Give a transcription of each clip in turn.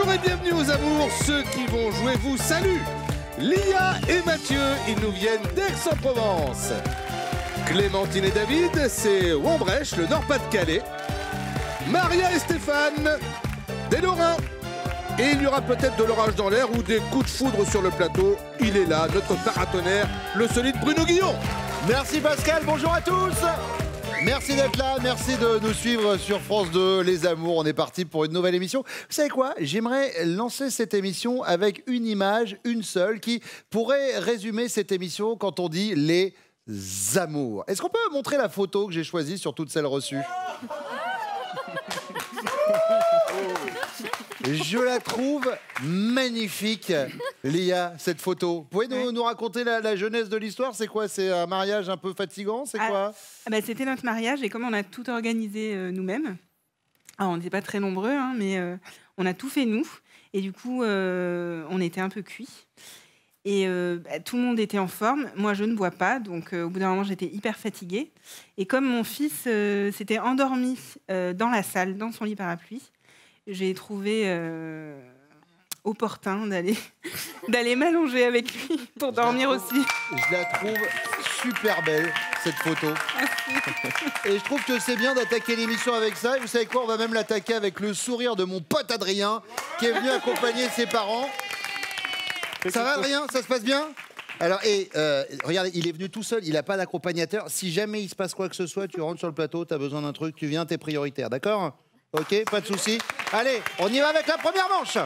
Bonjour et bienvenue aux amours. Ceux qui vont jouer vous saluent. Lia et Mathieu, ils nous viennent d'Aix-en-Provence. Clémentine et David, c'est Wambrèche, le Nord-Pas-de-Calais. Maria et Stéphane, des Lorrains. Et il y aura peut-être de l'orage dans l'air ou des coups de foudre sur le plateau. Il est là, notre paratonnerre, le solide Bruno Guillon. Merci Pascal, bonjour à tous. Merci d'être là, merci de nous suivre sur France 2, Les Amours. On est parti pour une nouvelle émission. Vous savez quoi? J'aimerais lancer cette émission avec une image, une seule, qui pourrait résumer cette émission quand on dit les amours. Est-ce qu'on peut montrer la photo que j'ai choisie sur toutes celles reçues? Je la trouve magnifique, Lia, cette photo. Vous pouvez nous raconter la jeunesse de l'histoire? C'est quoi? C'est un mariage un peu fatigant? C'est quoi? C'était notre mariage et comme on a tout organisé nous-mêmes, on n'était pas très nombreux, hein, mais on a tout fait nous. Et du coup, on était un peu cuits. Et tout le monde était en forme. Moi, je ne bois pas. Donc, au bout d'un moment, j'étais hyper fatiguée. Et comme mon fils s'était endormi dans la salle, dans son lit parapluie, j'ai trouvé opportun d'aller m'allonger avec lui pour dormir aussi. Je la trouve super belle, cette photo. Et je trouve que c'est bien d'attaquer l'émission avec ça. Et vous savez quoi? On va même l'attaquer avec le sourire de mon pote Adrien, qui est venu accompagner ses parents. Ça va, Adrien? Ça se passe bien? Alors, regardez, il est venu tout seul, il n'a pas d'accompagnateur. Si jamais il se passe quoi que ce soit, tu rentres sur le plateau, tu as besoin d'un truc, tu viens, t'es prioritaire, d'accord? Ok, pas de souci. Allez, on y va avec la première manche.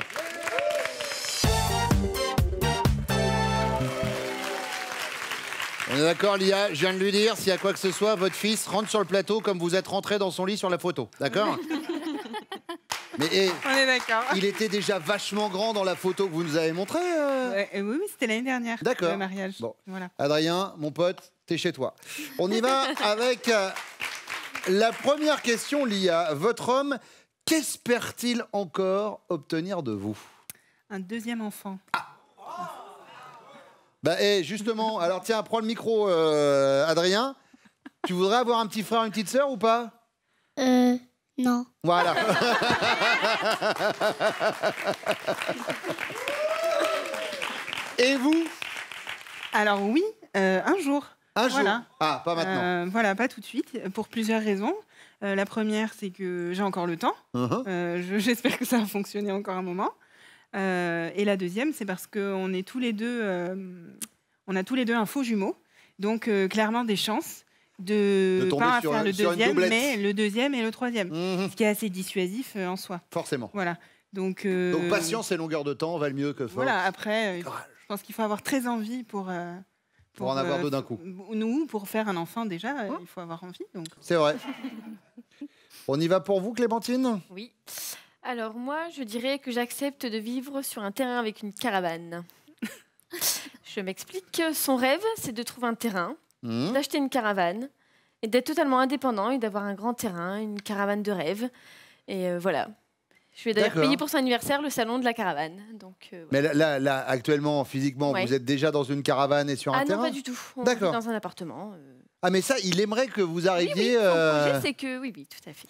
On est d'accord, Lia? Je viens de lui dire, s'il y a quoi que ce soit, votre fils rentre sur le plateau comme vous êtes rentré dans son lit sur la photo, d'accord? Mais on est d'accord. Il était déjà vachement grand dans la photo que vous nous avez montrée. Oui, c'était l'année dernière. D'accord. Le mariage. Bon. Voilà. Adrien, mon pote, t'es chez toi. On y va avec la première question, Lia. Votre homme, qu'espère-t-il encore obtenir de vous? Un deuxième enfant. Justement, alors tiens, prends le micro, Adrien. Tu voudrais avoir un petit frère, une petite sœur ou pas? Non. Voilà. Et vous? Alors oui, un jour. Un jour. Ah, pas maintenant. Voilà, pas tout de suite, pour plusieurs raisons. La première, c'est que j'ai encore le temps. J'espère que ça va fonctionner encore un moment. Et la deuxième, c'est parce qu'on est tous les deux, on a tous les deux un faux jumeau. Donc clairement des chances de pas faire le deuxième, mais le deuxième et le troisième. Ce qui est assez dissuasif en soi. Forcément. Voilà. Donc patience et longueur de temps valent mieux que force. Voilà, après, je pense qu'il faut avoir très envie pour en avoir deux d'un coup. Nous, pour faire un enfant, déjà, il faut avoir envie. C'est vrai. On y va pour vous, Clémentine? Oui. Alors moi, je dirais que j'accepte de vivre sur un terrain avec une caravane. Je m'explique. Son rêve, c'est de trouver un terrain, d'acheter une caravane et d'être totalement indépendant et d'avoir un grand terrain, une caravane de rêve. Et voilà. Je vais d'ailleurs payer pour son anniversaire le salon de la caravane. Donc, Mais là, actuellement, physiquement, vous êtes déjà dans une caravane et sur un terrain? Ah non, pas du tout. On vit dans un appartement. Ah, mais ça, il aimerait que vous arriviez... Oui, son projet, c'est que... Oui, tout à fait.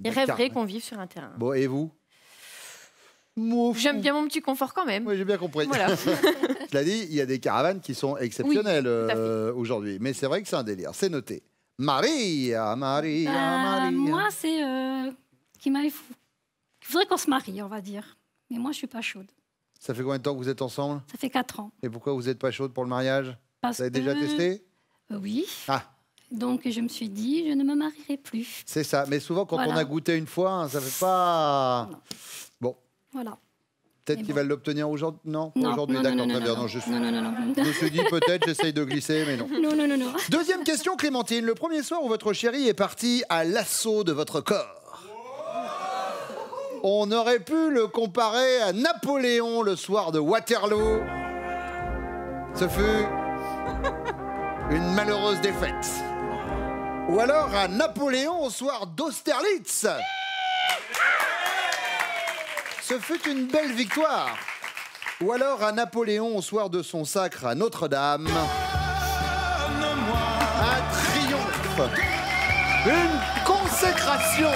Il rêverait qu'on vive sur un terrain. Bon, et vous? J'aime bien mon petit confort quand même. Oui, j'ai bien compris. Voilà. Cela dit, il y a des caravanes qui sont exceptionnelles aujourd'hui. Mais c'est vrai que c'est un délire. C'est noté. Maria. Moi, c'est il faudrait qu'on se marie, on va dire. Mais moi, je suis pas chaude. Ça fait combien de temps que vous êtes ensemble? Ça fait 4 ans. Et pourquoi vous n'êtes pas chaude pour le mariage? Vous avez déjà testé? Oui. Ah. Donc, je me suis dit, je ne me marierai plus. C'est ça. Mais souvent, quand on a goûté une fois, ça fait pas... Non. Bon. Voilà. Peut-être qu'il va l'obtenir aujourd'hui. Non, aujourd'hui, d'accord, très bien. Non, je non. me suis dit peut-être, j'essaye de glisser, mais non. Non. Deuxième question, Clémentine. Le premier soir où votre chéri est parti à l'assaut de votre corps, on aurait pu le comparer à Napoléon le soir de Waterloo. Ce fut une malheureuse défaite. Ou alors à Napoléon au soir d'Austerlitz. Ce fut une belle victoire. Ou alors à Napoléon au soir de son sacre à Notre-Dame. Un triomphe. Une consécration.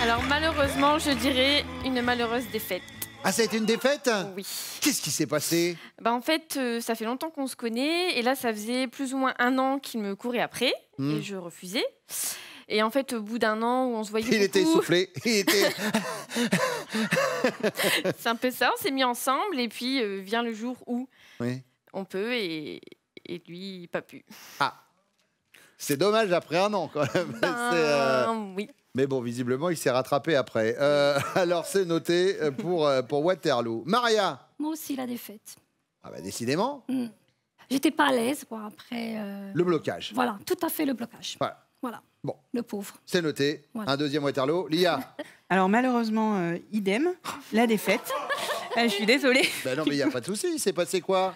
Alors malheureusement, je dirais une malheureuse défaite. Ah, ça a été une défaite? Oui. Qu'est-ce qui s'est passé? En fait, ça fait longtemps qu'on se connaît. Et là, ça faisait plus ou moins 1 an qu'il me courait après. Et je refusais. Et en fait, au bout d'1 an où on se voyait beaucoup... était essoufflé. C'est un peu ça. On s'est mis ensemble. Et puis, vient le jour où on peut et lui, pas pu. Ah. C'est dommage après 1 an, quand même. Oui. Mais bon, visiblement, il s'est rattrapé après. Alors, c'est noté pour Waterloo. Maria? Moi aussi, la défaite. Ah bah, décidément. J'étais pas à l'aise, quoi, après... Le blocage. Voilà, tout à fait le blocage. Voilà. Bon. Le pauvre. C'est noté. Voilà. Un deuxième Waterloo. Lia? Alors, malheureusement, idem, la défaite. Je suis désolée. Ben non, mais il n'y a pas de souci. Il s'est passé quoi?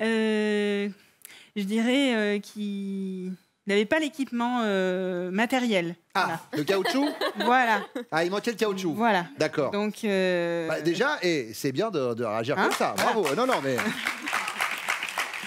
Je dirais qu'il n'avait pas l'équipement matériel. Ah, voilà. Le caoutchouc? Voilà. Ah, il manquait le caoutchouc. Voilà. D'accord. Donc, déjà, c'est bien de réagir comme ça. Bravo. Non, mais...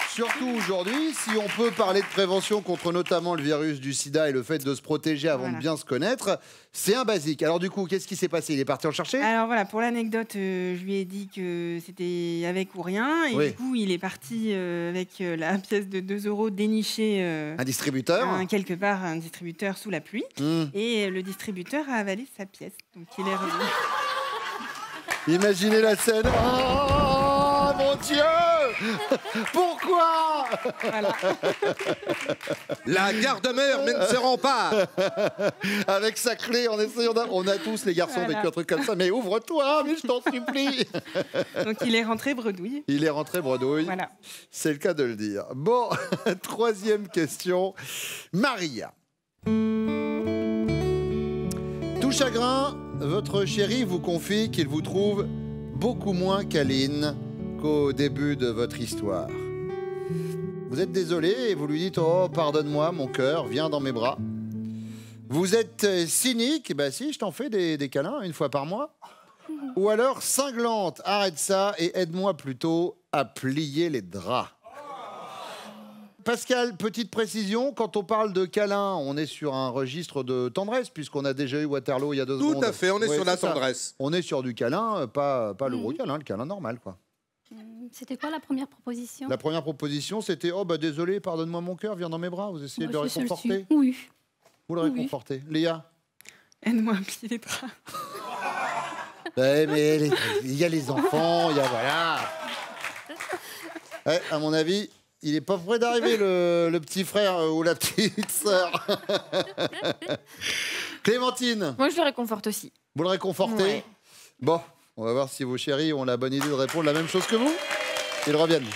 Surtout aujourd'hui, si on peut parler de prévention contre notamment le virus du sida et le fait de se protéger avant de bien se connaître, c'est un basique. Alors du coup, qu'est-ce qui s'est passé? Il est parti en chercher? Alors voilà, pour l'anecdote, je lui ai dit que c'était avec ou rien. Et du coup, il est parti avec la pièce de 2 € dénicher... un distributeur quelque part, un distributeur sous la pluie. Et le distributeur a avalé sa pièce. Donc il est revenu. Imaginez la scène. Oh mon Dieu! Pourquoi? Voilà. La garde-mère ne se rend pas. Avec sa clé, en essayant on a tous, les garçons, vécu un truc comme ça. Mais ouvre-toi, mais je t'en supplie. Donc il est rentré bredouille. Il est rentré bredouille. Voilà. C'est le cas de le dire. Bon, troisième question. Maria. Tout chagrin, votre chéri vous confie qu'il vous trouve beaucoup moins câline qu'au début de votre histoire. Vous êtes désolé et vous lui dites « Oh, pardonne-moi, mon cœur, viens dans mes bras ». Vous êtes cynique, bah si, je t'en fais des câlins 1 fois par mois. Ou alors cinglante, arrête ça et aide-moi plutôt à plier les draps. Pascal, petite précision, quand on parle de câlin, on est sur un registre de tendresse, puisqu'on a déjà eu Waterloo il y a 2 secondes. Tout à fait, on est sur la tendresse. On est sur du câlin, pas le gros câlin, le câlin normal, quoi. C'était quoi la première proposition? La première proposition, c'était « Oh, bah désolé, pardonne-moi mon cœur, viens dans mes bras ». Vous essayez de le réconforter? Oui. Vous le réconfortez. Léa? Aide-moi à plier les draps. Mais il y a les enfants, il y a... Voilà. À mon avis... Il n'est pas prêt d'arriver, le petit frère ou la petite sœur. Clémentine? Moi, je le réconforte aussi. Vous le réconfortez? Bon, on va voir si vos chéris ont la bonne idée de répondre la même chose que vous. Ils reviennent.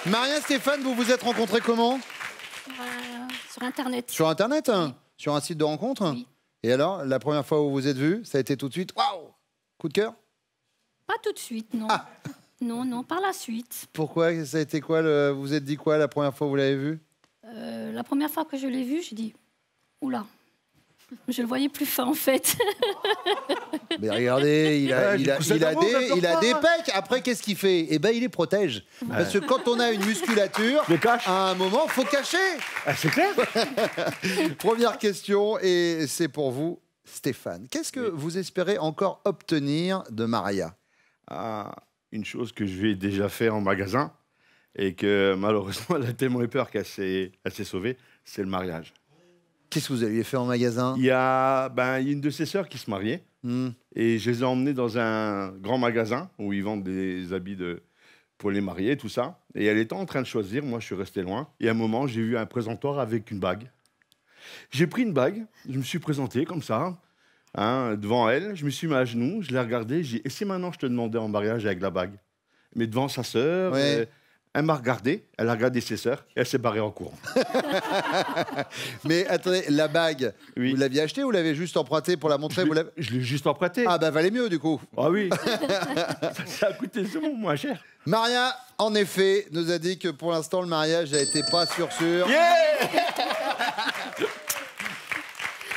Maria, Stéphane, vous vous êtes rencontrés comment? Sur Internet. Sur Internet? Oui. Sur un site de rencontre? Oui. Et alors, la première fois où vous vous êtes vus, ça a été tout de suite, waouh, coup de cœur? Pas tout de suite, non. Ah. Non, par la suite. Pourquoi? Ça a été quoi? Vous vous êtes dit quoi la première fois où vous l'avez vu? La première fois que je l'ai vu, j'ai dit, oula, je le voyais plus fin en fait. Mais regardez, il a des pecs. Après, qu'est-ce qu'il fait? Eh ben, il les protège. Parce que quand on a une musculature, à un moment, faut cacher. Ah, c'est clair. Première question, et c'est pour vous, Stéphane. Qu'est-ce que vous espérez encore obtenir de Maria? Une chose que je lui ai déjà fait en magasin et que malheureusement elle a tellement eu peur qu'elle s'est sauvée, c'est le mariage. Qu'est-ce que vous avez fait en magasin? Il y a une de ses sœurs qui se mariait et je les ai emmenés dans un grand magasin où ils vendent des habits pour les mariés, tout ça. Et elle était en train de choisir, moi je suis resté loin. Et à un moment, j'ai vu un présentoir avec une bague. J'ai pris une bague, je me suis présenté comme ça, devant elle, je me suis mis à genoux, je l'ai regardée, j'ai dit « Et si maintenant je te demandais en mariage avec la bague ?» Mais devant sa sœur, elle m'a regardé, elle a regardé ses sœurs et elle s'est barrée en courant. Mais attendez, la bague, vous l'aviez achetée ou vous l'avez juste empruntée pour la montrer? Je l'ai juste empruntée. Ah bah valait mieux du coup. Ah oui, ça a coûté moins cher. Maria, en effet, nous a dit que pour l'instant le mariage n'a été pas sûr. Yeah.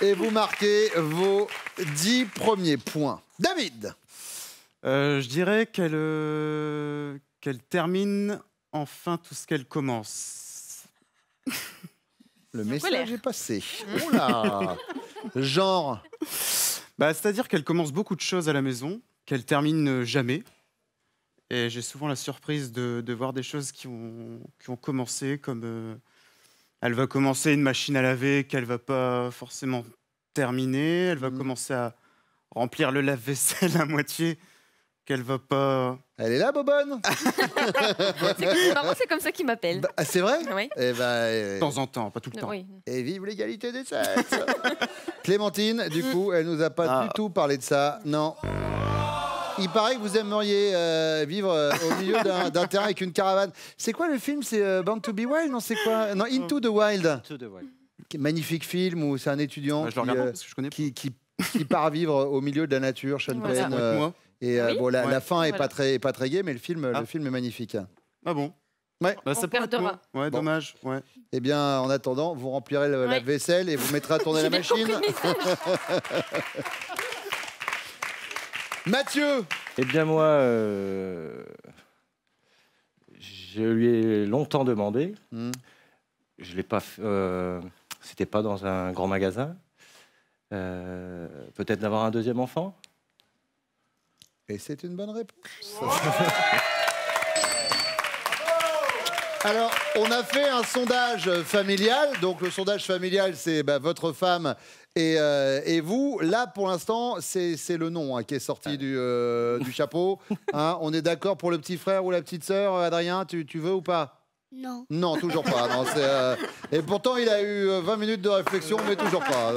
Et vous marquez vos 10 premiers points. David? Je dirais qu'elle termine enfin tout ce qu'elle commence. Le message est passé. Oula. Genre. C'est-à-dire qu'elle commence beaucoup de choses à la maison, qu'elle termine jamais. Et j'ai souvent la surprise de voir des choses qui ont commencé, comme elle va commencer une machine à laver qu'elle va pas forcément terminer. Elle va commencer à remplir le lave-vaisselle à moitié qu'elle va pas... Elle est là, Bobonne. C'est comme ça qu'il m'appelle. C'est vrai? Oui. De temps en temps, pas tout le temps. Oui. Et vive l'égalité des sexes. Clémentine, du coup, elle nous a pas du tout parlé de ça. Non. Il paraît que vous aimeriez vivre au milieu d'un terrain avec une caravane. C'est quoi le film? C'est Born to be Wild? Non, c'est quoi? Non, Into the Wild. Into the Wild. Magnifique film où c'est un étudiant qui part vivre au milieu de la nature, Sean Penn. Et la fin est pas très gaie, mais le film est magnifique. Ah bon? Ouais. Ça peut être beau. Ouais, dommage. Ouais. Eh bien, en attendant, vous remplirez la vaisselle et vous mettrez à tourner la machine. Mathieu. Eh bien, moi, je lui ai longtemps demandé. Je l'ai pas. C'était pas dans un grand magasin. Peut-être d'avoir un deuxième enfant. Et c'est une bonne réponse. Alors, on a fait un sondage familial. Donc, le sondage familial, c'est votre femme et vous. Là, pour l'instant, c'est le nom qui est sorti du chapeau. On est d'accord pour le petit frère ou la petite sœur, Adrien, tu veux ou pas? Non. Non, toujours pas. Non, et pourtant, il a eu 20 minutes de réflexion, mais toujours pas.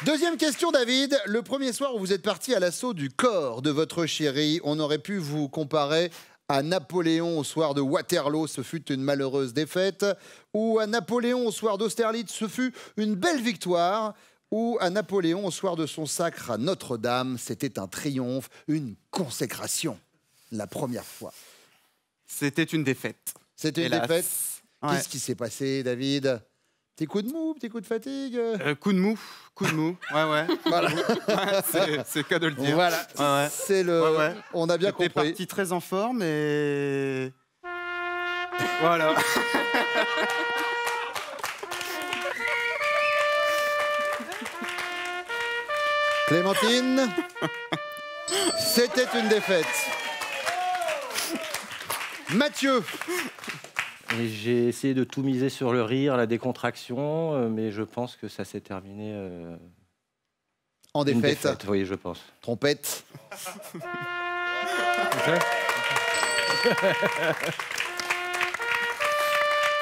Deuxième question, David. Le premier soir où vous êtes parti à l'assaut du corps de votre chérie, on aurait pu vous comparer à Napoléon au soir de Waterloo, ce fut une malheureuse défaite, ou à Napoléon au soir d'Austerlitz, ce fut une belle victoire, ou à Napoléon au soir de son sacre à Notre-Dame, c'était un triomphe, une consécration, la première fois. C'était une défaite. C'était une défaite. Qu'est-ce qui s'est passé, David? Petit coup de mou, petit coup de fatigue? Coup de mou. Ouais. Voilà. C'est le cas de le dire. Voilà. Ouais. C'est le. Ouais. On a bien compris. J'étais parti très en forme et. Voilà. Clémentine, c'était une défaite. Mathieu. J'ai essayé de tout miser sur le rire, la décontraction, mais je pense que ça s'est terminé en défaite. Oui, je pense. Trompette.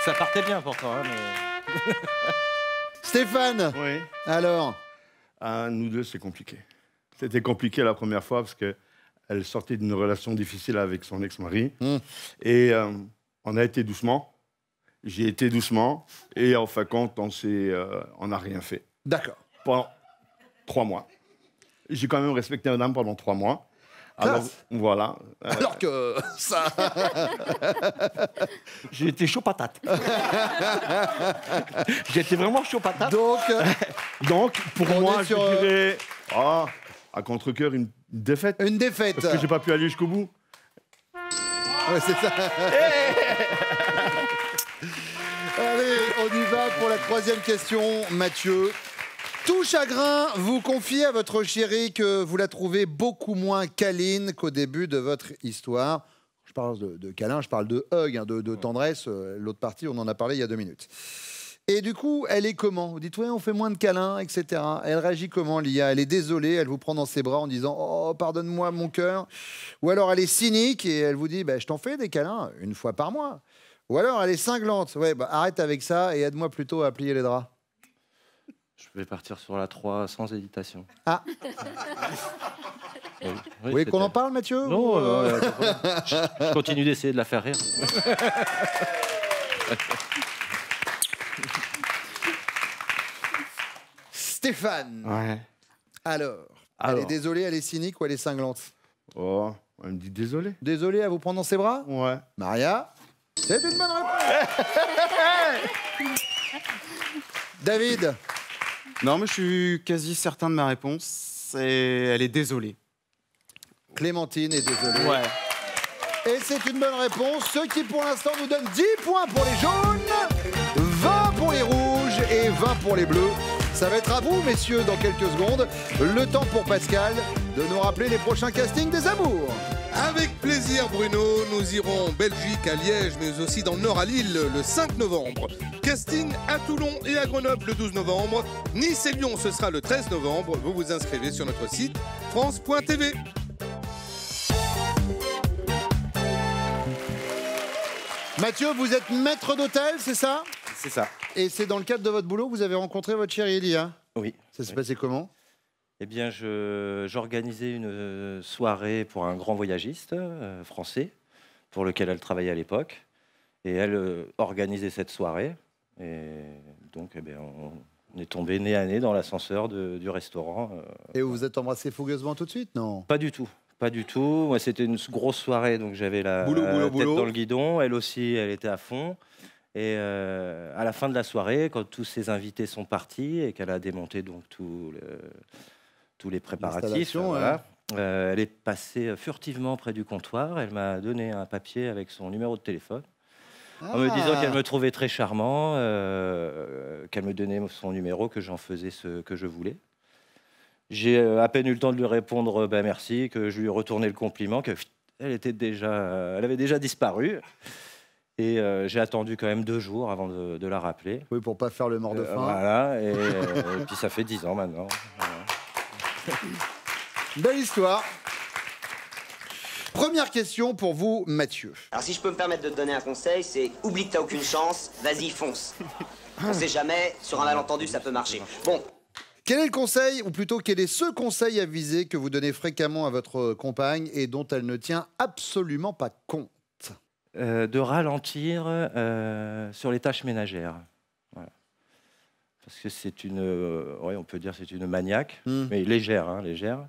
Ça partait bien pourtant. Mais... Stéphane. Oui. Alors, nous deux, c'est compliqué. C'était compliqué la première fois parce qu'elle sortait d'une relation difficile avec son ex-mari. Et on a été doucement. J'ai été doucement. Et en fin de compte, on n'a rien fait. D'accord. Pendant 3 mois. J'ai quand même respecté madame pendant 3 mois. Alors, voilà. Alors que ça... J'ai été chaud patate. J'étais vraiment chaud patate. Donc pour moi, je dirais... à contre-cœur, une défaite. Une défaite. Parce que j'ai pas pu aller jusqu'au bout. Ouais, c'est ça. Allez, on y va pour la 3e question, Mathieu. Tout chagrin, vous confiez à votre chérie que vous la trouvez beaucoup moins câline qu'au début de votre histoire. Je parle de câlin, je parle de hug, de tendresse. L'autre partie, on en a parlé il y a 2 minutes. Et du coup, elle est comment? Vous dites, ouais, on fait moins de câlins, etc. Elle réagit comment, Lia? Elle est désolée, elle vous prend dans ses bras en disant, oh, pardonne-moi, mon cœur. Ou alors elle est cynique et elle vous dit, je t'en fais des câlins 1 fois par mois. Ou alors elle est cinglante. Ouais, arrête avec ça et aide-moi plutôt à plier les draps. Je vais partir sur la 3 sans hésitation. Ah. Vous voulez qu'on en parle, Mathieu? Non, je continue d'essayer de la faire rire. Stéphane. Ouais. Alors, elle est désolée, elle est cynique ou elle est cinglante? Oh, elle me dit désolé. Désolée à vous prendre dans ses bras? Ouais. Maria, c'est une bonne réponse. David. Non, mais je suis quasi certain de ma réponse. Elle est désolée. Clémentine est désolée. Ouais. Et c'est une bonne réponse, ce qui pour l'instant nous donne 10 points pour les jaunes, 20 pour les Bleus. Ça va être à vous, messieurs, dans quelques secondes. Le temps pour Pascal de nous rappeler les prochains castings des amours. Avec plaisir, Bruno. Nous irons en Belgique, à Liège, mais aussi dans le Nord, à Lille, le 5 novembre. Casting à Toulon et à Grenoble le 12 novembre. Nice et Lyon, ce sera le 13 novembre. Vous vous inscrivez sur notre site france.tv. Mathieu, vous êtes maître d'hôtel, c'est ça? C'est ça. Et c'est dans le cadre de votre boulot que vous avez rencontré votre chérie Elia? Oui. Ça s'est passé comment? Eh bien, j'organisais une soirée pour un grand voyagiste français, pour lequel elle travaillait à l'époque. Et elle organisait cette soirée. Et donc, eh bien, on est tombé nez à nez dans l'ascenseur du restaurant. Et vous vous êtes embrassés fougueusement tout de suite, non? Pas du tout. Pas du tout. Moi, c'était une grosse soirée, donc j'avais la tête dans le guidon. Elle aussi, elle était à fond. Et à la fin de la soirée, quand tous ses invités sont partis et qu'elle a démonté donc tous les préparatifs, voilà, elle est passée furtivement près du comptoir. Elle m'a donné un papier avec son numéro de téléphone, en me disant qu'elle me trouvait très charmant, qu'elle me donnait son numéro, que j'en faisais ce que je voulais. J'ai à peine eu le temps de lui répondre merci, que je lui ai retourné le compliment, qu'elle avait déjà disparu. Et j'ai attendu quand même 2 jours avant de la rappeler. Oui, pour pas faire le mort de faim. Voilà, et puis ça fait 10 ans maintenant. Voilà. Belle histoire. Première question pour vous, Mathieu. Alors si je peux me permettre de te donner un conseil, c'est oublie que t'as aucune chance, vas-y, fonce. On sait jamais, sur un malentendu, ça peut marcher. Bon. Quel est le conseil, ou plutôt quel est ce conseil avisé que vous donnez fréquemment à votre compagne et dont elle ne tient absolument pas compte? De ralentir sur les tâches ménagères. Voilà. Parce que c'est on peut dire c'est une maniaque, mais légère, hein, légère.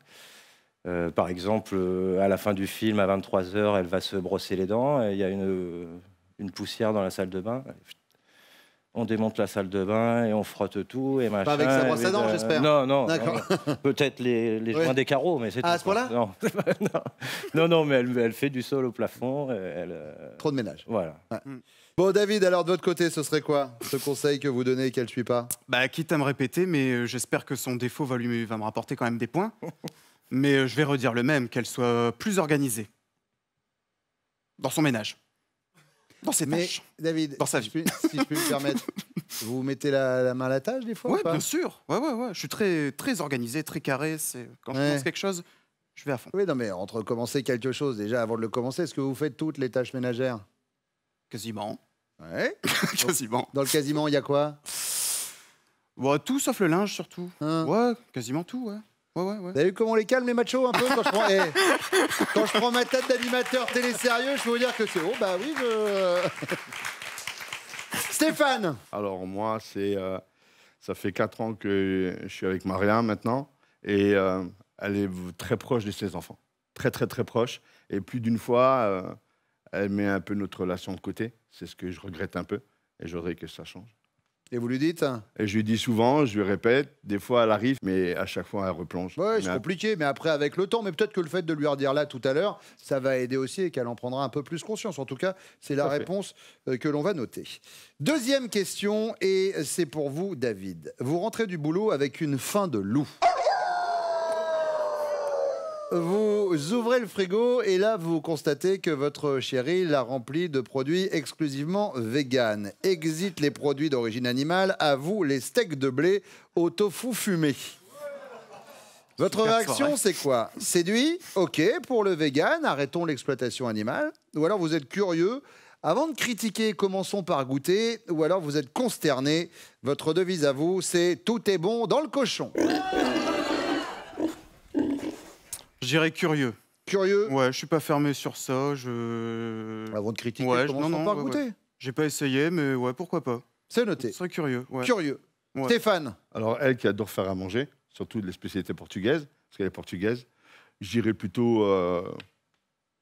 Par exemple, à la fin du film, à 23h, elle va se brosser les dents. Il y a une poussière dans la salle de bain. On démonte la salle de bain et on frotte tout et machin. Pas avec sa brosse à dents, j'espère. Non. D'accord. Peut-être les joints des carreaux, mais c'est tout. À ce point-là? Non, mais elle fait du sol au plafond. Trop de ménage. Voilà. Ouais. Bon, David, alors de votre côté, ce serait quoi ce conseil que vous donnez et qu'elle ne suit pas? Quitte à me répéter, mais j'espère que son défaut va me rapporter quand même des points. Mais je vais redire le même, qu'elle soit plus organisée dans son ménage. Dans ses tâches. David, dans sa vie. Si je puis me permettre, vous mettez la main à la tâche des fois? Oui, bien sûr. Ouais. Je suis très organisé, très carré. Quand je commence quelque chose, je vais à fond. Oui, non, mais entre commencer quelque chose, déjà, avant de le commencer, est-ce que vous faites toutes les tâches ménagères? Quasiment. Ouais. Quasiment. Dans le quasiment, il y a quoi? Tout sauf le linge, surtout. Ouais, quasiment tout, ouais. Vous avez vu comment on les calme, les machos, un peu quand je prends ma tête d'animateur télé sérieux, je peux vous dire que c'est... Oh, bah oui, Stéphane. Alors moi, ça fait 4 ans que je suis avec Maria maintenant. Et elle est très proche de ses enfants. Très proche. Et plus d'une fois, elle met un peu notre relation de côté. C'est ce que je regrette un peu. Et je voudrais que ça change. Et vous lui dites? Et je lui dis souvent, je lui répète, des fois elle arrive, mais à chaque fois elle replonge. Ouais, c'est compliqué, mais après avec le temps, mais peut-être que le fait de lui redire là tout à l'heure, ça va aider aussi et qu'elle en prendra un peu plus conscience. En tout cas, c'est la réponse que l'on va noter. Deuxième question, et c'est pour vous, David. Vous rentrez du boulot avec une faim de loup. Vous ouvrez le frigo et là, vous constatez que votre chérie l'a rempli de produits exclusivement véganes. Exit les produits d'origine animale, à vous les steaks de blé au tofu fumé. Votre réaction, c'est quoi? Séduit? Ok, pour le vegan, arrêtons l'exploitation animale. Ou alors vous êtes curieux? Avant de critiquer, commençons par goûter. Ou alors vous êtes consterné. Votre devise à vous, c'est « Tout est bon dans le cochon ». Je dirais curieux. Curieux? Ouais, je suis pas fermé sur ça. Avant de critiquer, commençons par goûter. J'ai pas essayé, mais ouais, pourquoi pas. C'est noté. C'est curieux. Ouais. Curieux. Ouais. Stéphane? Alors, elle qui adore faire à manger, surtout les spécialités portugaises, parce qu'elle est portugaise, je dirais plutôt...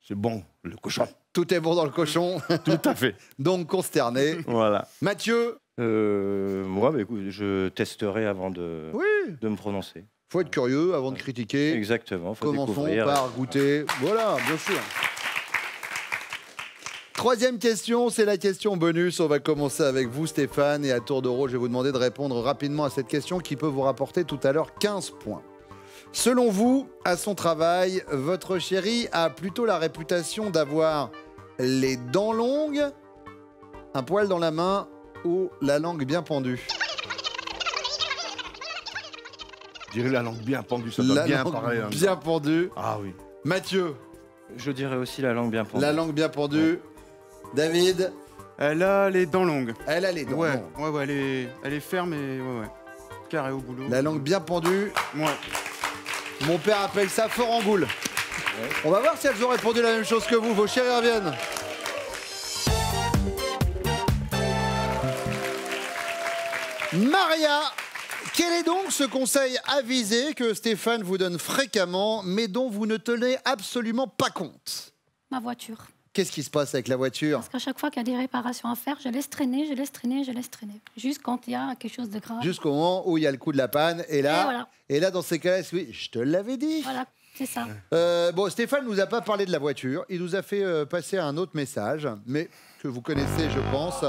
c'est bon, le cochon. Tout est bon dans le cochon. Tout à fait. Donc consterné. Voilà. Mathieu? Moi, écoute, je testerai avant de me prononcer. Faut être curieux avant de critiquer. Exactement. Faut Commençons découvrir. par goûter. Voilà, bien sûr. Troisième question, c'est la question bonus. On va commencer avec vous, Stéphane, et à tour de rôle, je vais vous demander de répondre rapidement à cette question qui peut vous rapporter tout à l'heure 15 points. Selon vous, à son travail, votre chérie a plutôt la réputation d'avoir les dents longues, un poil dans la main ou la langue bien pendue? Je dirais la langue bien pendue, ça doit bien paraître. Bien pendue. Ah oui. Mathieu? Je dirais aussi la langue bien pendue. La langue bien pendue. Ouais. David? Elle a les dents longues. Elle a les dents longues. Ouais, elle est ferme et ouais. Carré au boulot. La langue bien pendue. Ouais. Mon père appelle ça fort en goule. Ouais. On va voir si elles ont répondu la même chose que vous. Vos chéris reviennent. Maria, quel est donc ce conseil avisé que Stéphane vous donne fréquemment, mais dont vous ne tenez absolument pas compte? Ma voiture. Qu'est-ce qui se passe avec la voiture? Parce qu'à chaque fois qu'il y a des réparations à faire, je laisse traîner. Juste quand il y a quelque chose de grave. Jusqu'au moment où il y a le coup de la panne. Et là, dans ces cas-là, oui, je te l'avais dit. Voilà, c'est ça. Bon, Stéphane ne nous a pas parlé de la voiture. Il nous a fait passer un autre message, mais que vous connaissez, je pense.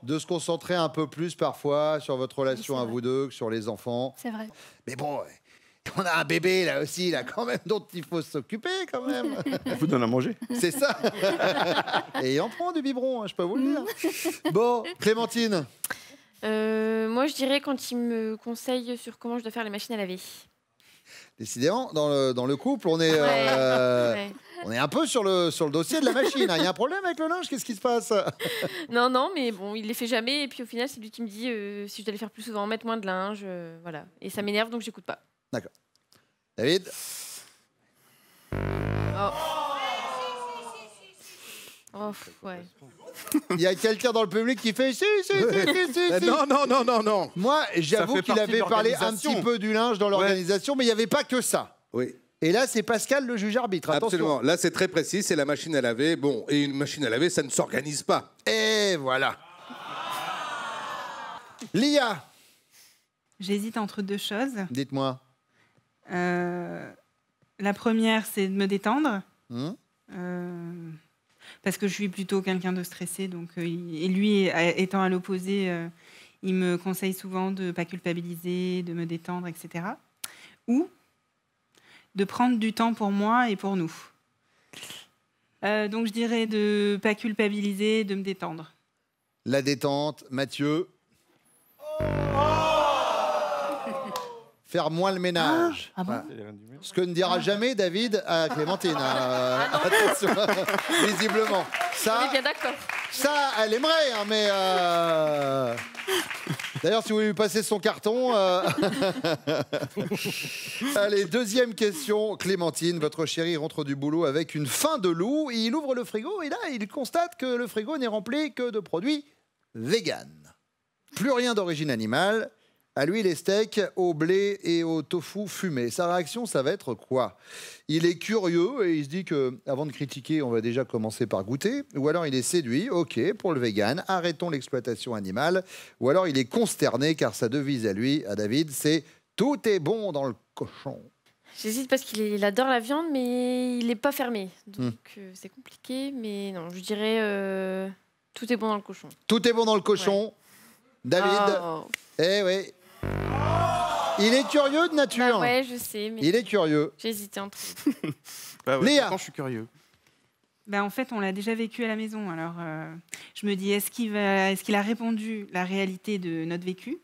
De se concentrer un peu plus parfois sur votre relation à vous deux, que sur les enfants. C'est vrai. Mais bon, on a un bébé là aussi, là quand même, dont il faut s'occuper quand même. Il vous donne à manger. C'est ça. Et il en prend du biberon, hein, je peux vous le dire. Bon, Clémentine. Moi, je dirais quand il me conseille sur comment je dois faire les machines à laver. Décidément, dans le couple, on est, on est un peu sur le dossier de la machine. Il y a un problème avec le linge? Qu'est-ce qui se passe? Non, mais bon, il les fait jamais. Et puis au final, c'est lui qui me dit si je dois les faire plus souvent, mettre moins de linge. Voilà. Et ça m'énerve, donc j'écoute pas. D'accord. David? Oh, ouais. Il y a quelqu'un dans le public qui fait si. Non. Moi, j'avoue qu'il avait parlé un petit peu du linge dans l'organisation, mais il n'y avait pas que ça. Oui. Et là, c'est Pascal, le juge arbitre. Absolument. Attention. Là, c'est très précis, c'est la machine à laver. Bon, et une machine à laver, ça ne s'organise pas. Et voilà. Lia? J'hésite entre deux choses. Dites-moi. La première, c'est de me détendre. Parce que je suis plutôt quelqu'un de stressé. Donc, et lui, étant à l'opposé, il me conseille souvent de ne pas culpabiliser, de me détendre, etc. Ou de prendre du temps pour moi et pour nous. Donc, je dirais de ne pas culpabiliser, de me détendre. La détente, Mathieu. Faire moins le ménage. Ah bon? Ce que ne dira jamais David à Clémentine. Attention, visiblement. Ça, On est bien d'accord. Ça, elle aimerait, hein, mais... D'ailleurs, si vous voulez lui passer son carton... Allez, deuxième question. Clémentine, votre chéri rentre du boulot avec une faim de loup. Il ouvre le frigo et là, il constate que le frigo n'est rempli que de produits véganes. Plus rien d'origine animale. À lui, les steaks au blé et au tofu fumé. Sa réaction, ça va être quoi? Il est curieux et il se dit que, avant de critiquer, on va déjà commencer par goûter. Ou alors il est séduit, ok, pour le vegan, arrêtons l'exploitation animale. Ou alors il est consterné car sa devise à lui, à David, c'est « tout est bon dans le cochon ». J'hésite parce qu'il adore la viande, mais il n'est pas fermé. Donc c'est compliqué, mais non, je dirais tout est bon dans le cochon. Tout est bon dans le cochon. Ouais. David. Eh oui. Il est curieux de nature. Bah ouais, je sais. Mais il est curieux. J'ai hésité entre. Bah ouais, Léa. Je suis curieux. Ben, en fait, on l'a déjà vécu à la maison. Alors, je me dis, est-ce qu'il a répondu la réalité de notre vécu?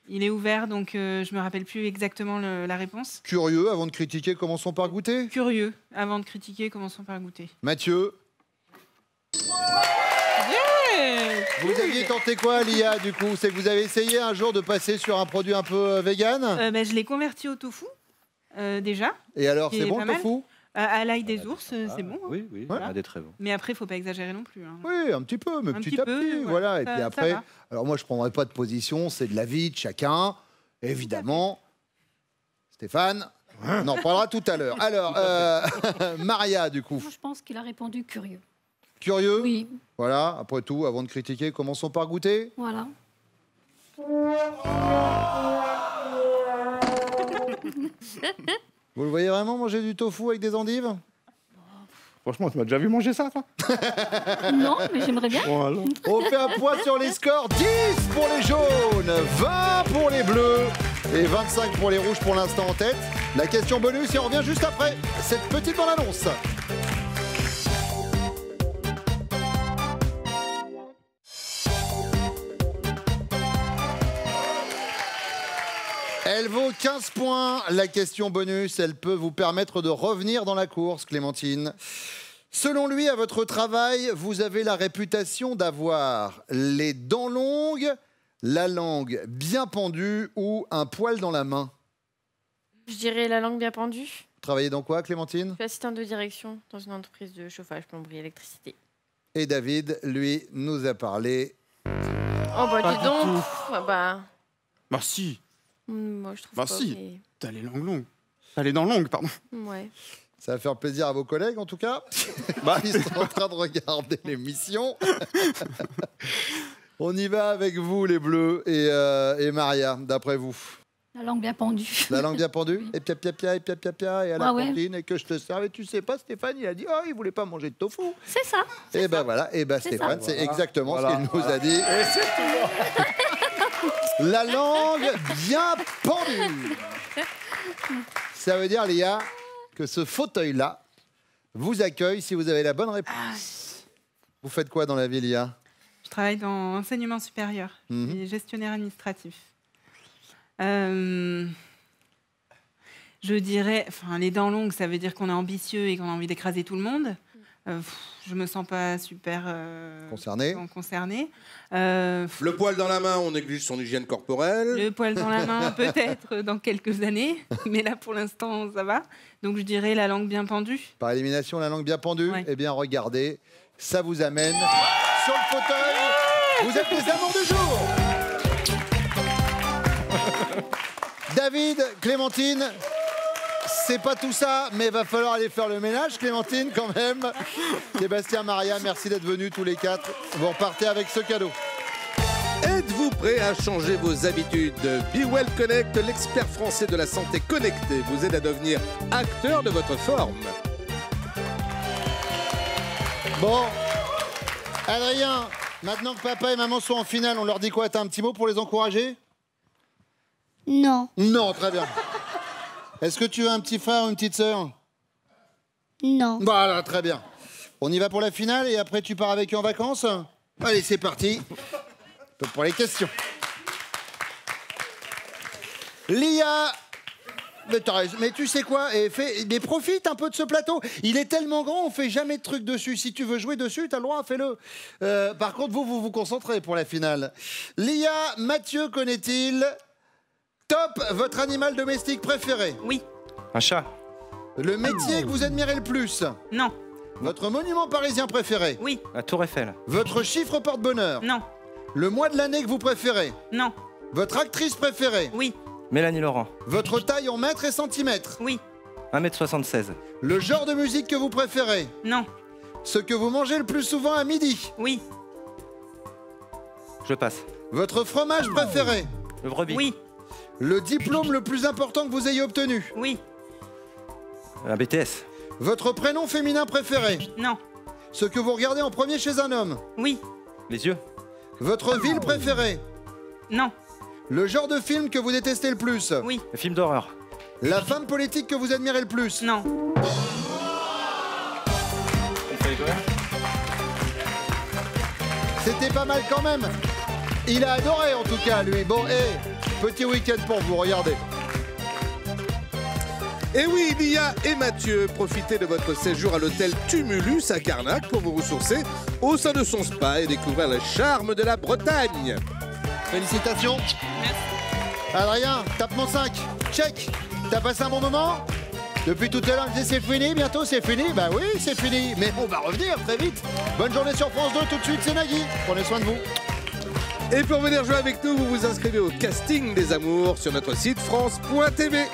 Il est ouvert, donc je me rappelle plus exactement la réponse. Curieux, avant de critiquer, commençons par goûter. Curieux, avant de critiquer, commençons par goûter. Mathieu. Vous aviez tenté quoi, Lia, du coup? C'est que vous avez essayé un jour de passer sur un produit un peu vegan? Je l'ai converti au tofu, déjà. Et alors, c'est bon le tofu? À l'ail des ours, c'est bon. Hein. Oui, voilà. des très bons. Mais après, il ne faut pas exagérer non plus. Hein. Oui, un petit peu, mais petit à petit. Voilà. Et puis après, alors moi, je ne prendrai pas de position, c'est de l'avis de chacun, évidemment. Stéphane, on en reparlera tout à l'heure. Alors, Maria, du coup. Moi, je pense qu'il a répondu curieux. Curieux? Oui. Voilà, après tout, avant de critiquer, commençons par goûter. Voilà. Vous le voyez vraiment manger du tofu avec des endives? Franchement, tu m'as déjà vu manger ça, toi? Non, mais j'aimerais bien. Voilà. On fait un point sur les scores. 10 pour les jaunes, 20 pour les bleus et 25 pour les rouges pour l'instant en tête. La question bonus et on revient juste après cette petite bande-annonce. Elle vaut 15 points, la question bonus. Elle peut vous permettre de revenir dans la course, Clémentine. Selon lui, à votre travail, vous avez la réputation d'avoir les dents longues, la langue bien pendue ou un poil dans la main. Je dirais la langue bien pendue. Vous travaillez dans quoi, Clémentine? Je suis assistante de direction dans une entreprise de chauffage, plomberie, électricité. Et David, lui, nous a parlé... Oh bah dis donc. Bah si. moi je trouve Bah pas. si. Mais... T'as les langues longues. T'as les dents longues, pardon. Ouais. Ça va faire plaisir à vos collègues, en tout cas. Ils sont en train de regarder l'émission. On y va avec vous, les Bleus, et Maria, d'après vous. La langue bien pendue. La langue bien pendue? Et pia pia pia, et pia pia pia, et à la Ouais. cantine, et que je te serve. Et tu sais pas, Stéphane, il a dit, oh, il voulait pas manger de tofu. C'est ça. Et ben voilà, et ben Stéphane, c'est exactement ce qu'il nous a dit. Et c'est tout. La langue bien pendue. Ça veut dire, Léa, que ce fauteuil-là vous accueille si vous avez la bonne réponse. Vous faites quoi dans la vie, Léa? Je travaille dans l'enseignement supérieur. Je suis gestionnaire administratif. Je dirais, enfin, les dents longues, ça veut dire qu'on est ambitieux et qu'on a envie d'écraser tout le monde. Je me sens pas super concernée. Le poil dans la main, on néglige son hygiène corporelle. Le poil dans la main, peut-être dans quelques années, mais là pour l'instant ça va. Donc je dirais la langue bien pendue. Par élimination, la langue bien pendue. Ouais. Eh bien, regardez, ça vous amène sur le fauteuil. Vous êtes les amours du jour. David, Clémentine, c'est pas tout ça, mais il va falloir aller faire le ménage, Clémentine, quand même. Sébastien, Maria, merci d'être venus tous les quatre. Vous repartez avec ce cadeau. Êtes-vous prêt à changer vos habitudes? Be Well Connect, l'expert français de la santé connectée, vous aide à devenir acteur de votre forme. Bon, Adrien, maintenant que papa et maman sont en finale, on leur dit quoi? T'as un petit mot pour les encourager? Non. Non, très bien. Est-ce que tu as un petit frère ou une petite sœur? Non. Voilà, très bien. On y va pour la finale et après tu pars avec eux en vacances? Allez, c'est parti. Pour les questions. Lia, mais tu sais quoi, mais profite un peu de ce plateau. Il est tellement grand, on fait jamais de trucs dessus. Si tu veux jouer dessus, t'as le droit, fais-le. Par contre, vous concentrez pour la finale. Lia, Mathieu connaît-il? Top, votre animal domestique préféré? Oui. Un chat. Le métier que vous admirez le plus? Non. Votre monument parisien préféré? Oui. La Tour Eiffel. Votre chiffre porte-bonheur? Non. Le mois de l'année que vous préférez? Non. Votre actrice préférée? Oui. Mélanie Laurent. Votre taille en mètres et centimètres? Oui. 1m76. Le genre de musique que vous préférez? Non. Ce que vous mangez le plus souvent à midi? Oui. Je passe. Votre fromage préféré? Le brebis. Oui. Le diplôme le plus important que vous ayez obtenu? Oui. Un BTS. Votre prénom féminin préféré? Non. Ce que vous regardez en premier chez un homme? Oui. Les yeux. Votre ville préférée? Non. Le genre de film que vous détestez le plus? Oui. Le film d'horreur. La femme politique que vous admirez le plus? Non. C'était pas mal quand même. Il a adoré en tout cas, lui. Bon, petit week-end pour vous, regardez. Et oui, Lia et Mathieu, profitez de votre séjour à l'hôtel Tumulus à Carnac pour vous ressourcer au sein de son spa et découvrir le charme de la Bretagne. Félicitations. Merci. Adrien, tapement 5. Check. T'as passé un bon moment? Depuis tout à l'heure, on disait c'est fini, bientôt c'est fini. Bah oui, c'est fini. Mais on va revenir très vite. Bonne journée sur France 2, tout de suite, c'est Nagui. Prenez soin de vous. Et pour venir jouer avec nous, vous vous inscrivez au casting des amours sur notre site France.tv.